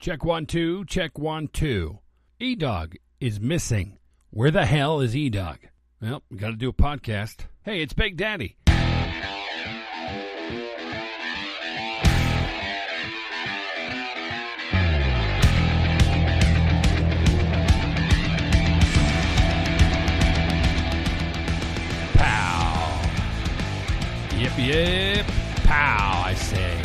Check 1, 2, check 1, 2. E-Dog is missing. Where the hell is E-Dog? Well, we got to do a podcast. Hey, it's Big Daddy. Pow. Yip, yip. Pow, I say.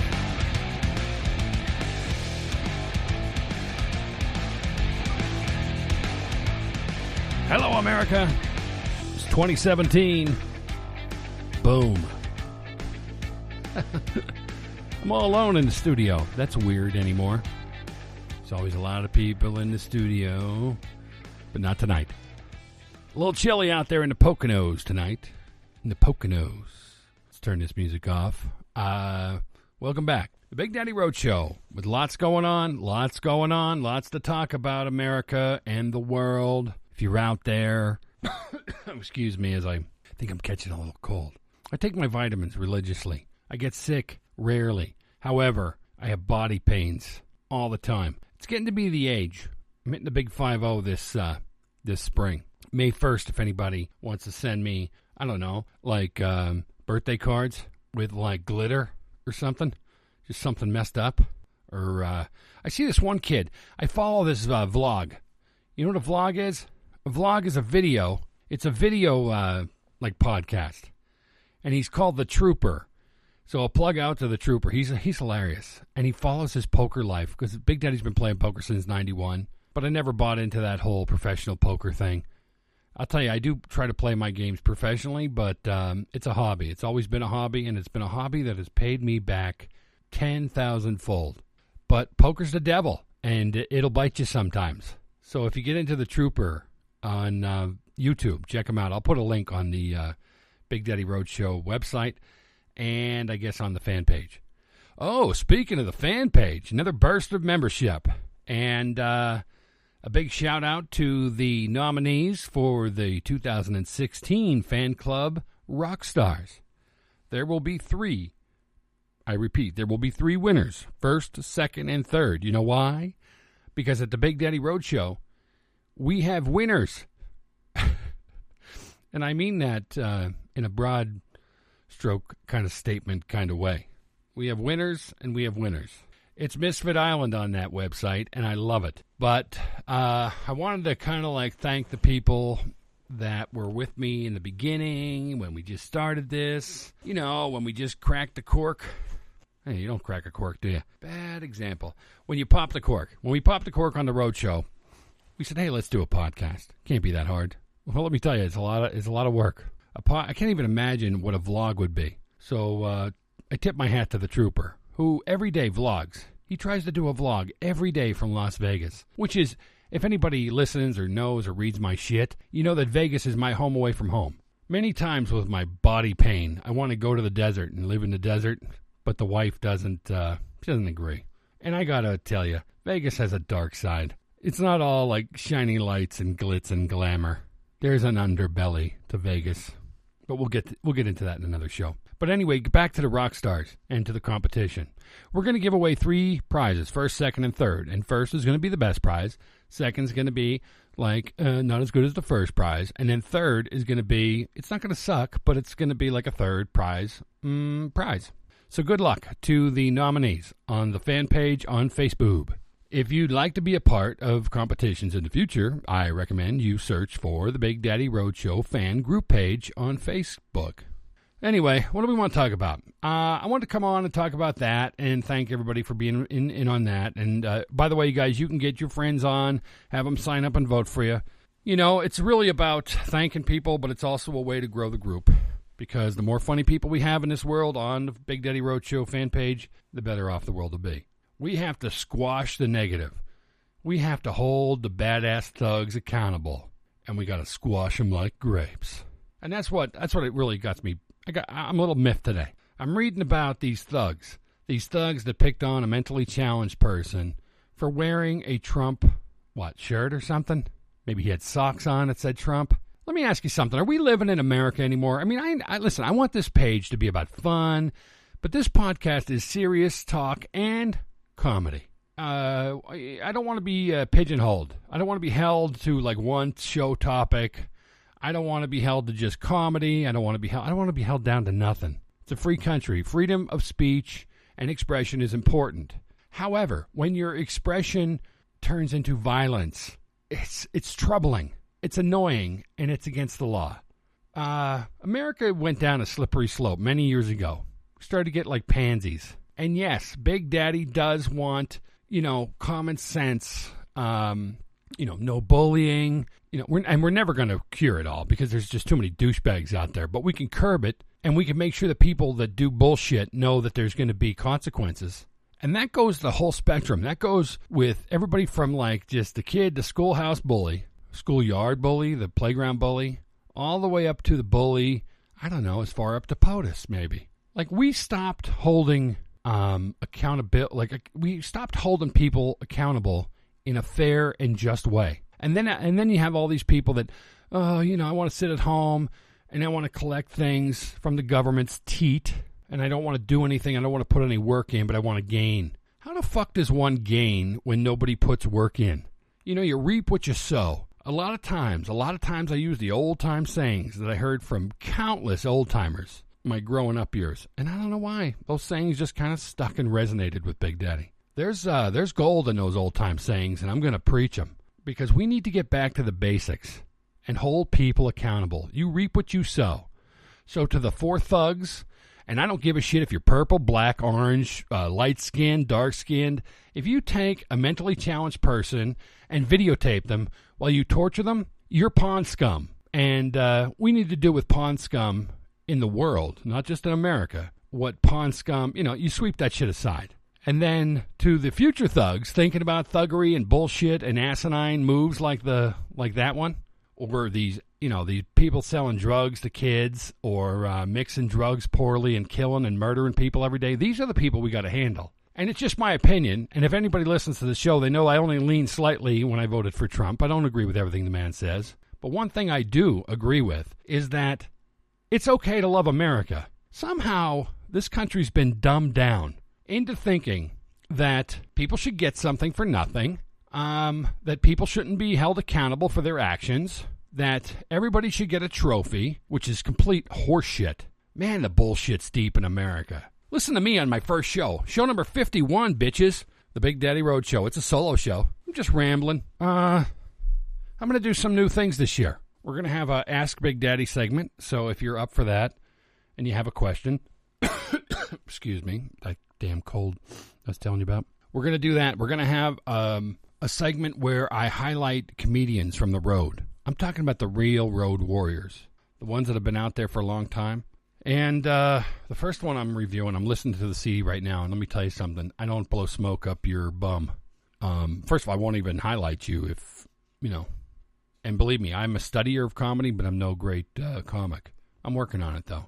Hello, America. It's 2017. Boom. I'm all alone in the studio. That's weird anymore. There's always a lot of people in the studio, but not tonight. A little chilly out there in the Poconos tonight. In the Poconos. Let's turn this music off. Welcome back. The Big Daddy Road Show with lots going on, lots to talk about America and the world. If you're out there, excuse me as I think I'm catching a little cold. I take my vitamins religiously. I get sick rarely. However, I have body pains all the time. It's getting to be the age. I'm hitting the big 5-0 this spring. May 1st, if anybody wants to send me, I don't know, like birthday cards with like glitter or something. Just something messed up. Or I see this one kid. I follow this vlog. You know what a vlog is? A vlog is a video. It's a video like podcast. And he's called The Trooper. So I'll plug out to The Trooper. He's hilarious. And he follows his poker life because Big Daddy's been playing poker since 91. But I never bought into that whole professional poker thing. I'll tell you, I do try to play my games professionally, but it's a hobby. It's always been a hobby, and it's been a hobby that has paid me back 10,000-fold. But poker's the devil, and it'll bite you sometimes. So if you get into The Trooper on YouTube, check him out. I'll put a link on the Big Daddy Roadshow website and I guess on the fan page. Oh, speaking of the fan page, another burst of membership. And a big shout out to the nominees for the 2016 Fan Club Rockstars. There will be 3. I repeat, there will be 3 winners. First, second, and third. You know why? Because at the Big Daddy Roadshow, we have winners. And I mean that in a broad stroke kind of statement kind of way. We have winners and we have winners. It's Misfit Island on that website, and I love it. But I wanted to kind of like thank the people that were with me in the beginning when we just started this. You know, when we just cracked the cork. Hey, you don't crack a cork, do you? Bad example. When you pop the cork. When we popped the cork on the road show, we said, hey, let's do a podcast. Can't be that hard. Well, let me tell you, it's a lot of work. I can't even imagine what a vlog would be. So I tip my hat to The Trooper, who every day vlogs. He tries to do a vlog every day from Las Vegas, which is, if anybody listens or knows or reads my shit, you know that Vegas is my home away from home. Many times with my body pain, I want to go to the desert and live in the desert, but the wife doesn't agree. And I gotta tell you, Vegas has a dark side. It's not all like shiny lights and glitz and glamour. There's an underbelly to Vegas. But we'll get into that in another show. But anyway, back to the rock stars and to the competition. We're going to give away 3 prizes, first, second, and third. And first is going to be the best prize. Second's going to be like not as good as the first prize. And then third is going to be, it's not going to suck, but it's going to be like a third prize. So good luck to the nominees on the fan page on Facebook. If you'd like to be a part of competitions in the future, I recommend you search for the Big Daddy Roadshow fan group page on Facebook. Anyway, what do we want to talk about? I want to come on and talk about that and thank everybody for being in on that. And by the way, you guys, you can get your friends on, have them sign up and vote for you. You know, it's really about thanking people, but it's also a way to grow the group. Because the more funny people we have in this world on the Big Daddy Roadshow fan page, the better off the world will be. We have to squash the negative. We have to hold the badass thugs accountable. And we got to squash them like grapes. And that's what it really got me. I'm a little miffed today. I'm reading about these thugs that picked on a mentally challenged person for wearing a Trump, shirt or something? Maybe he had socks on that said Trump. Let me ask you something. Are we living in America anymore? I mean, listen, I want this page to be about fun, but this podcast is serious talk and comedy. I don't want to be pigeonholed. I don't want to be held to like one show topic. I don't want to be held to just comedy. I don't want to be held down to nothing. It's a free country. Freedom of speech and expression is important. However, when your expression turns into violence, it's troubling. It's annoying, and it's against the law. America went down a slippery slope many years ago. We started to get like pansies. And yes, Big Daddy does want, common sense, no bullying, we're never going to cure it all because there's just too many douchebags out there. But we can curb it, and we can make sure that people that do bullshit know that there's going to be consequences. And that goes the whole spectrum. That goes with everybody from like just the kid, the schoolhouse bully, schoolyard bully, the playground bully, all the way up to the bully, I don't know, as far up to POTUS maybe. Like we stopped holding accountability, we stopped holding people accountable in a fair and just way. And then you have all these people that, I want to sit at home and I want to collect things from the government's teat. And I don't want to do anything. I don't want to put any work in, but I want to gain. How the fuck does one gain when nobody puts work in? You reap what you sow. A lot of times I use the old-time sayings that I heard from countless old-timers my growing up years. And I don't know why. Those sayings just kind of stuck and resonated with Big Daddy. There's gold in those old-time sayings, and I'm going to preach them. Because we need to get back to the basics and hold people accountable. You reap what you sow. So to the four thugs... And I don't give a shit if you're purple, black, orange, light-skinned, dark-skinned. If you take a mentally challenged person and videotape them while you torture them, you're pond scum. And we need to do with pond scum in the world, not just in America. What pond scum, you sweep that shit aside. And then to the future thugs thinking about thuggery and bullshit and asinine moves like that one, or these people selling drugs to kids or mixing drugs poorly and killing and murdering people every day. These are the people we got to handle. And it's just my opinion. And if anybody listens to the show, they know I only lean slightly when I voted for Trump. I don't agree with everything the man says. But one thing I do agree with is that it's okay to love America. Somehow, this country's been dumbed down into thinking that people should get something for nothing, that people shouldn't be held accountable for their actions, that everybody should get a trophy, which is complete horseshit. Man, the bullshit's deep in America. Listen to me on my first show. Show number 51, bitches. The Big Daddy Road Show. It's a solo show. I'm just rambling. I'm going to do some new things this year. We're going to have a Ask Big Daddy segment, so if you're up for that and you have a question, excuse me, that damn cold I was telling you about. We're going to do that. We're going to have a segment where I highlight comedians from the road. I'm talking about the real road warriors, the ones that have been out there for a long time. And the first one I'm reviewing, I'm listening to the CD right now, and let me tell you something. I don't blow smoke up your bum. First of all, I won't even highlight you if, and believe me, I'm a studier of comedy, but I'm no great comic. I'm working on it, though.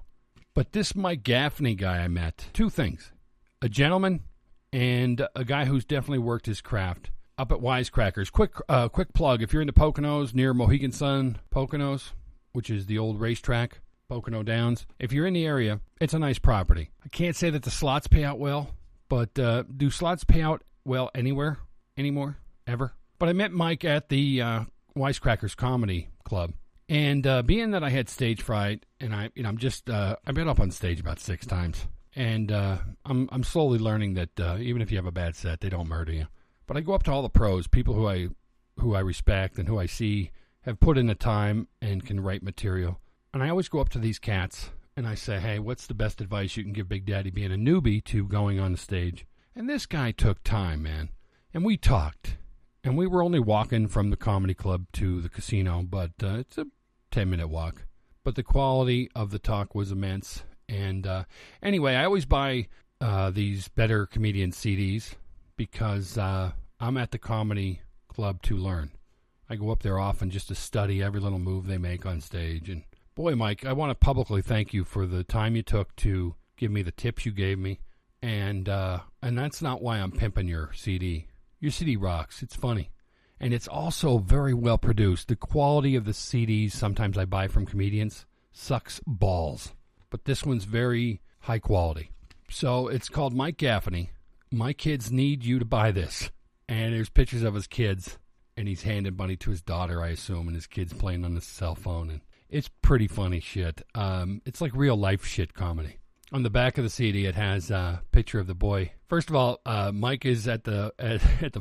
But this Mike Gaffney guy I met, two things. A gentleman and a guy who's definitely worked his craft. Up at Wisecrackers. Quick plug. If you're in the Poconos, near Mohegan Sun Poconos, which is the old racetrack, Pocono Downs. If you're in the area, it's a nice property. I can't say that the slots pay out well, but do slots pay out well anywhere, anymore, ever? But I met Mike at the Wisecrackers Comedy Club. And being that I had stage fright, and I've been up on stage about 6 times. And I'm slowly learning that even if you have a bad set, they don't murder you. But I go up to all the pros, people who I respect and who I see have put in the time and can write material. And I always go up to these cats and I say, hey, what's the best advice you can give Big Daddy being a newbie to going on the stage? And this guy took time, man. And we talked. And we were only walking from the comedy club to the casino, but it's a 10-minute walk. But the quality of the talk was immense. And anyway, I always buy these Better Comedian CDs. Because I'm at the comedy club to learn. I go up there often just to study every little move they make on stage. And boy, Mike, I want to publicly thank you for the time you took to give me the tips you gave me. And that's not why I'm pimping your CD. Your CD rocks. It's funny. And it's also very well produced. The quality of the CDs sometimes I buy from comedians sucks balls. But this one's very high quality. So it's called Mike Gaffney. My kids need you to buy this. And there's pictures of his kids, and he's handing money to his daughter, I assume, and his kid's playing on his cell phone. And it's pretty funny shit. It's like real life shit comedy. On the back of the CD, it has a picture of the boy. First of all, Mike is at the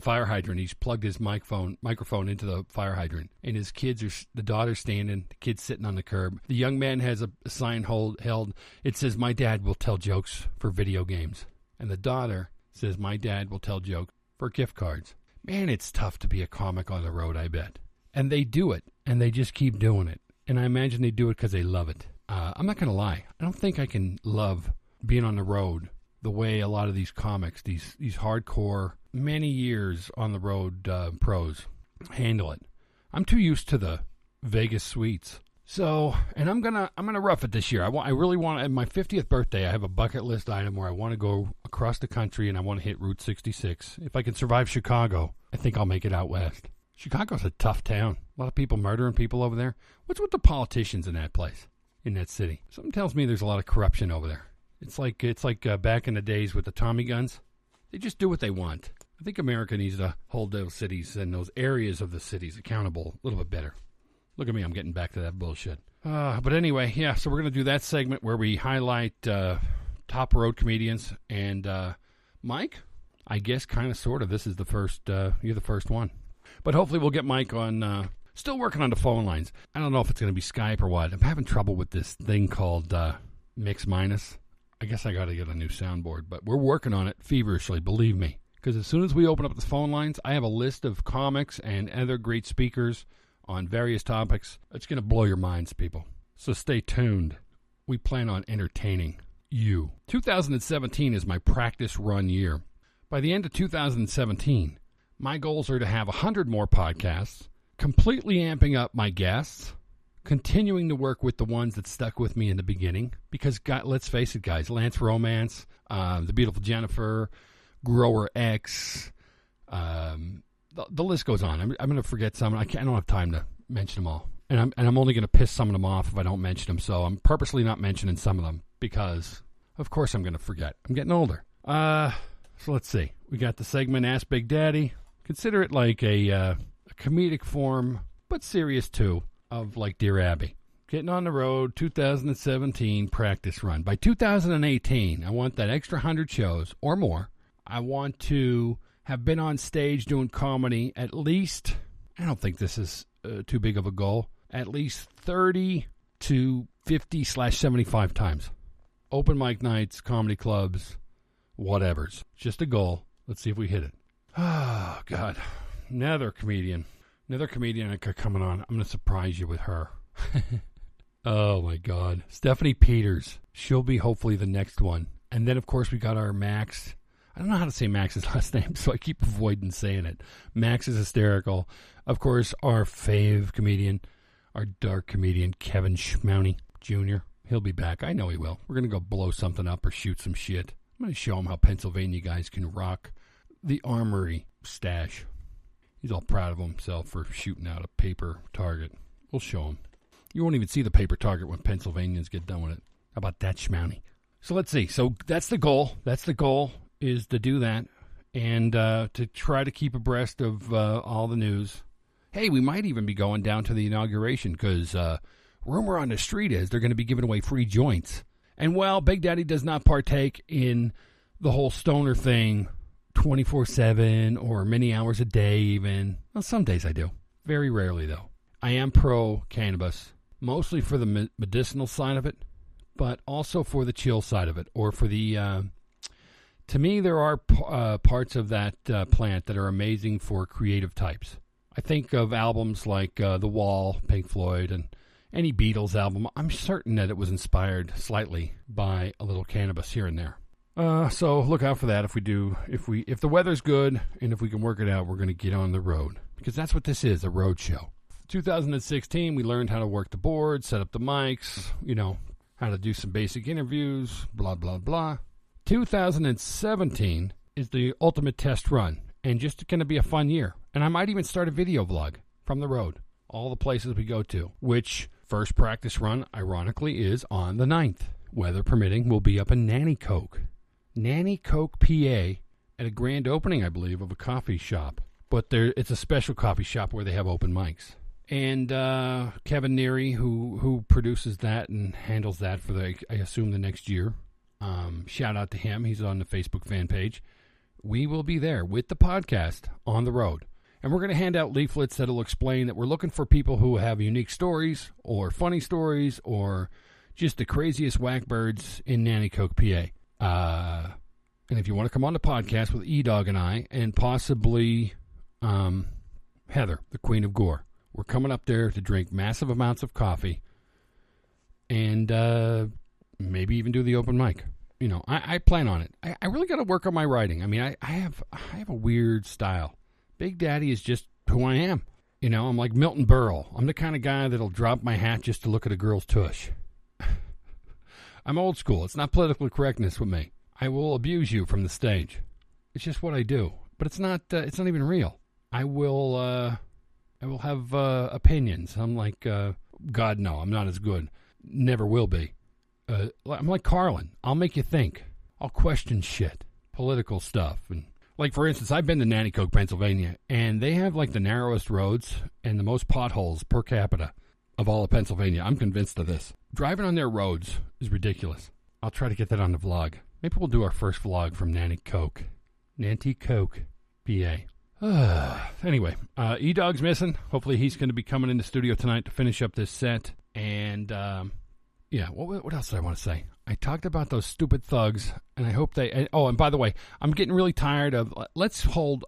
fire hydrant. He's plugged his microphone into the fire hydrant, and his kids are the daughter's standing, the kid's sitting on the curb. The young man has a sign held. It says, "My dad will tell jokes for video games," and the daughter says, "My dad will tell jokes for gift cards." Man, it's tough to be a comic on the road, I bet. And they do it, and they just keep doing it. And I imagine they do it because they love it. I'm not going to lie. I don't think I can love being on the road the way a lot of these comics, these hardcore, many years on the road pros handle it. I'm too used to the Vegas suites. So, and I'm gonna rough it this year. I really want, at my 50th birthday, I have a bucket list item where I want to go across the country and I want to hit Route 66. If I can survive Chicago, I think I'll make it out west. Chicago's a tough town. A lot of people murdering people over there. What's with the politicians in that place, in that city? Something tells me there's a lot of corruption over there. It's like back in the days with the Tommy guns. They just do what they want. I think America needs to hold those cities and those areas of the cities accountable a little bit better. Look at me, I'm getting back to that bullshit. But anyway, yeah, so we're going to do that segment where we highlight top road comedians. And Mike, I guess kind of sort of, this is the first, you're the first one. But hopefully we'll get Mike on, still working on the phone lines. I don't know if it's going to be Skype or what. I'm having trouble with this thing called Mix Minus. I guess I got to get a new soundboard, but we're working on it feverishly, believe me. Because as soon as we open up the phone lines, I have a list of comics and other great speakers on various topics. It's going to blow your minds, people. So stay tuned. We plan on entertaining you. 2017 is my practice run year. By the end of 2017, my goals are to have 100 more podcasts, completely amping up my guests, continuing to work with the ones that stuck with me in the beginning. Because, let's face it, guys, Lance Romance, The Beautiful Jennifer, Grower X, the list goes on. I'm going to forget some. I don't have time to mention them all. And I'm only going to piss some of them off if I don't mention them. So I'm purposely not mentioning some of them because, of course, I'm going to forget. I'm getting older. So let's see. We got the segment Ask Big Daddy. Consider it like a comedic form, but serious too, of like Dear Abby. Getting on the road, 2017 practice run. By 2018, I want that extra 100 shows or more. I want to have been on stage doing comedy at least, I don't think this is too big of a goal, at least 30 to 50/75 times. Open mic nights, comedy clubs, whatevers. Just a goal. Let's see if we hit it. Oh, God. Another comedian coming on. I'm going to surprise you with her. Oh, my God. Stephanie Peters. She'll be hopefully the next one. And then, of course, we got our Max. I don't know how to say Max's last name, so I keep avoiding saying it. Max is hysterical. Of course, our fave comedian, our dark comedian, Kevin Schmowney Jr. He'll be back. I know he will. We're going to go blow something up or shoot some shit. I'm going to show him how Pennsylvania guys can rock the armory stash. He's all proud of himself for shooting out a paper target. We'll show him. You won't even see the paper target when Pennsylvanians get done with it. How about that, Schmowney? So let's see. So that's the goal. That's the goal, is to do that and to try to keep abreast of all the news. Hey, we might even be going down to the inauguration because rumor on the street is they're going to be giving away free joints. And, well, Big Daddy does not partake in the whole stoner thing 24/7 or many hours a day even. Well, some days I do. Very rarely, though. I am pro-cannabis, mostly for the medicinal side of it, but also for the chill side of it, or for the... to me, there are parts of that plant that are amazing for creative types. I think of albums like The Wall, Pink Floyd, and any Beatles album. I'm certain that it was inspired slightly by a little cannabis here and there. So look out for that. If the weather's good and if we can work it out, we're going to get on the road, because that's what this is, a road show. 2016, we learned how to work the board, set up the mics, how to do some basic interviews, blah, blah, blah. 2017 is the ultimate test run, and just going to be a fun year. And I might even start a video vlog from the road, all the places we go to, which first practice run, ironically, is on the 9th. Weather permitting, we'll be up in Nanticoke, PA, at a grand opening, I believe, of a coffee shop. But it's a special coffee shop where they have open mics. And Kevin Neary, who produces that and handles that for I assume the next year. Shout out to him. He's on the Facebook fan page. We will be there with the podcast on the road. And we're going to hand out leaflets that will explain that we're looking for people who have unique stories or funny stories or just the craziest whackbirds in Nanticoke, PA. And if you want to come on the podcast with E-Dog and I and possibly Heather, the Queen of Gore, we're coming up there to drink massive amounts of coffee and maybe even do the open mic. You know, I plan on it. I really got to work on my writing. I mean, I have a weird style. Big Daddy is just who I am. You know, I'm like Milton Berle. I'm the kind of guy that'll drop my hat just to look at a girl's tush. I'm old school. It's not political correctness with me. I will abuse you from the stage. It's just what I do. But it's not even real. I will have opinions. I'm like, God, no, I'm not as good. Never will be. I'm like Carlin. I'll make you think. I'll question shit. Political stuff. And like, for instance, I've been to Nanticoke, Pennsylvania, and they have like the narrowest roads and the most potholes per capita of all of Pennsylvania. I'm convinced of this. Driving on their roads is ridiculous. I'll try to get that on the vlog. Maybe we'll do our first vlog from Nanticoke. Nanticoke, PA. Anyway, E-Dog's missing. Hopefully he's going to be coming in the studio tonight to finish up this set. And, yeah, what else did I want to say? I talked about those stupid thugs, and I hope they... and by the way, I'm getting really tired of... Let's hold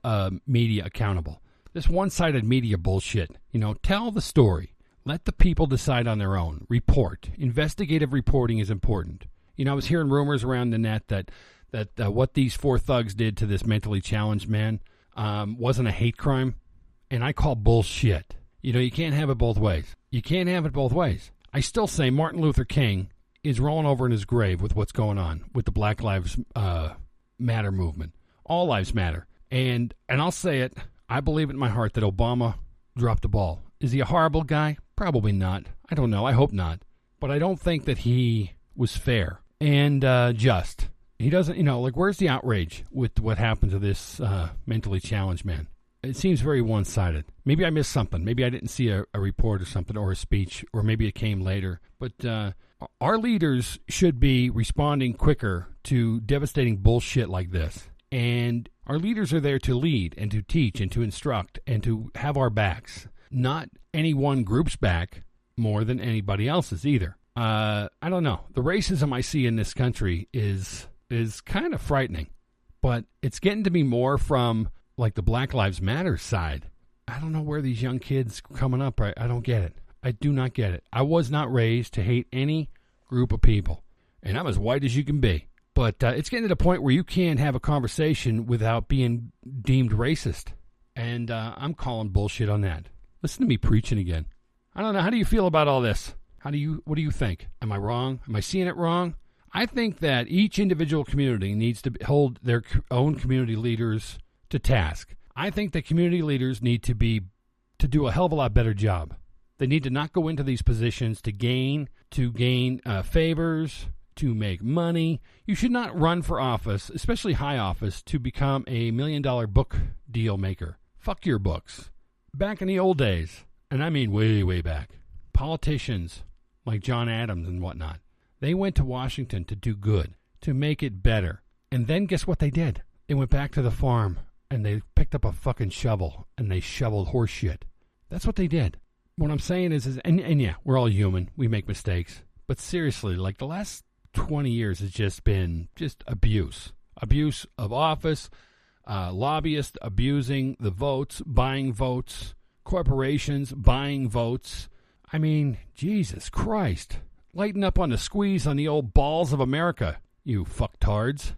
media accountable. This one-sided media bullshit. You know, tell the story. Let the people decide on their own. Report. Investigative reporting is important. You know, I was hearing rumors around the net that what these 4 thugs did to this mentally challenged man wasn't a hate crime, and I call bullshit. You know, you can't have it both ways. You can't have it both ways. I still say Martin Luther King is rolling over in his grave with what's going on with the Black Lives Matter movement. All lives matter. And I'll say it, I believe in my heart that Obama dropped the ball. Is he a horrible guy? Probably not. I don't know. I hope not. But I don't think that he was fair and just. He doesn't, you know, like, where's the outrage with what happened to this mentally challenged man? It seems very one-sided. Maybe I missed something. Maybe I didn't see a report or something or a speech, or maybe it came later. But our leaders should be responding quicker to devastating bullshit like this. And our leaders are there to lead and to teach and to instruct and to have our backs. Not any one group's back more than anybody else's either. I don't know. The racism I see in this country is kind of frightening. But it's getting to be more from... like the Black Lives Matter side. I don't know where these young kids coming up. I don't get it. I do not get it. I was not raised to hate any group of people. And I'm as white as you can be. But it's getting to the point where you can't have a conversation without being deemed racist. And I'm calling bullshit on that. Listen to me preaching again. I don't know. How do you feel about all this? What do you think? Am I wrong? Am I seeing it wrong? I think that each individual community needs to hold their own community leaders to task. I think that community leaders need to do a hell of a lot better job. They need to not go into these positions to gain favors, to make money. You should not run for office, especially high office, to become a $1 million book deal maker. Fuck your books. Back in the old days, and I mean way, way back, politicians like John Adams and whatnot, they went to Washington to do good, to make it better. And then guess what they did? They went back to the farm and they picked up a fucking shovel and they shoveled horse shit. That's what they did. What I'm saying is and yeah, we're all human. We make mistakes. But seriously, like the last 20 years has just been just abuse. Abuse of office, lobbyists abusing the votes, buying votes, corporations buying votes. I mean, Jesus Christ. Lighten up on the squeeze on the old balls of America, you fucktards.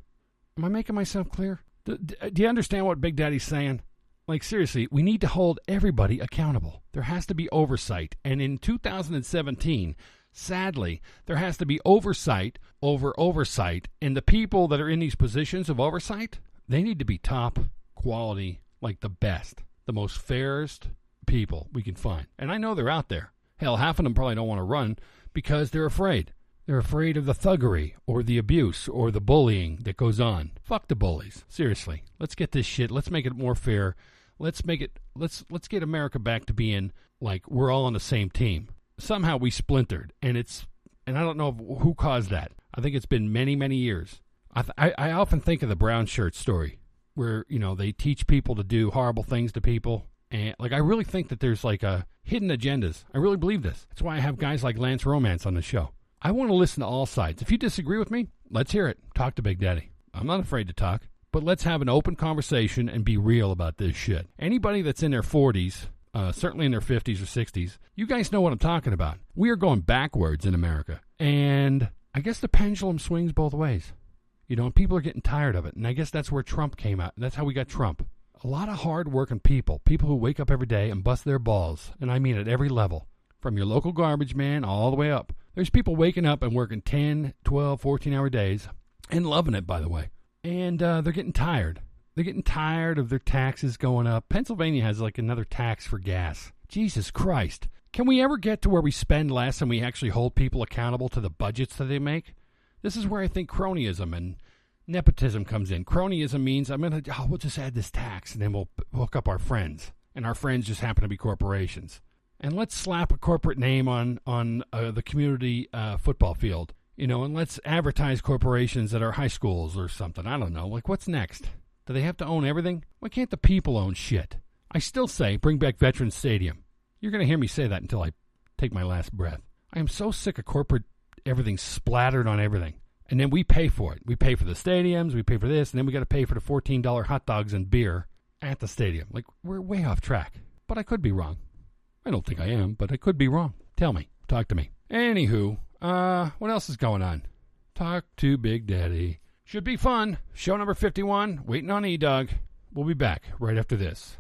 Am I making myself clear? Do you understand what Big Daddy's saying? Like, seriously, we need to hold everybody accountable. There has to be oversight. And in 2017, sadly, there has to be oversight over oversight. And the people that are in these positions of oversight, they need to be top quality, like the best, the most fairest people we can find. And I know they're out there. Hell, half of them probably don't want to run because they're afraid. They're afraid of the thuggery or the abuse or the bullying that goes on. Fuck the bullies. Seriously. Let's get this shit. Let's make it more fair. Let's get America back to being like we're all on the same team. Somehow we splintered, and I don't know who caused that. I think it's been many, many years. I often think of the brown shirt story where, they teach people to do horrible things to people. And I really think that there's a hidden agendas. I really believe this. That's why I have guys like Lance Romance on the show. I want to listen to all sides. If you disagree with me, let's hear it. Talk to Big Daddy. I'm not afraid to talk. But let's have an open conversation and be real about this shit. Anybody that's in their 40s, certainly in their 50s or 60s, you guys know what I'm talking about. We are going backwards in America. And I guess the pendulum swings both ways. And people are getting tired of it. And I guess that's where Trump came out. That's how we got Trump. A lot of hard-working people who wake up every day and bust their balls. And I mean at every level. From your local garbage man all the way up. There's people waking up and working 10, 12, 14-hour days and loving it, by the way. And they're getting tired. They're getting tired of their taxes going up. Pennsylvania has another tax for gas. Jesus Christ. Can we ever get to where we spend less and we actually hold people accountable to the budgets that they make? This is where I think cronyism and nepotism comes in. Cronyism means we'll just add this tax and then we'll hook up our friends. And our friends just happen to be corporations. And let's slap a corporate name on the community football field, and let's advertise corporations at our high schools or something. I don't know. What's next? Do they have to own everything? Why can't the people own shit? I still say bring back Veterans Stadium. You're going to hear me say that until I take my last breath. I am so sick of corporate everything splattered on everything. And then we pay for it. We pay for the stadiums. We pay for this. And then we got to pay for the $14 hot dogs and beer at the stadium. We're way off track. But I could be wrong. I don't think I am, but I could be wrong. Tell me. Talk to me. Anywho, what else is going on? Talk to Big Daddy. Should be fun. Show number 51, waiting on E-Dog. We'll be back right after this.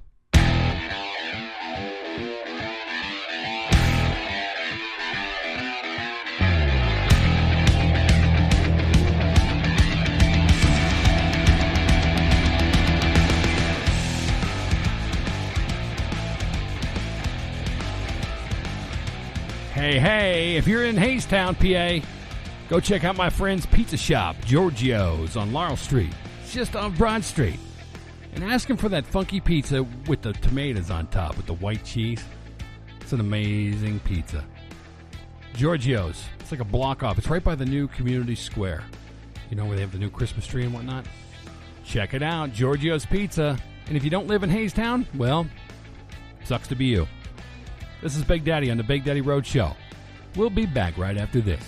Hey, if you're in Haystown, PA, go check out my friend's pizza shop, Giorgio's, on Laurel Street. It's just on Broad Street. And ask him for that funky pizza with the tomatoes on top, with the white cheese. It's an amazing pizza. Giorgio's. It's like a block off. It's right by the new community square. Where they have the new Christmas tree and whatnot. Check it out, Giorgio's Pizza. And if you don't live in Haystown, well, sucks to be you. This is Big Daddy on the Big Daddy Road Show. We'll be back right after this.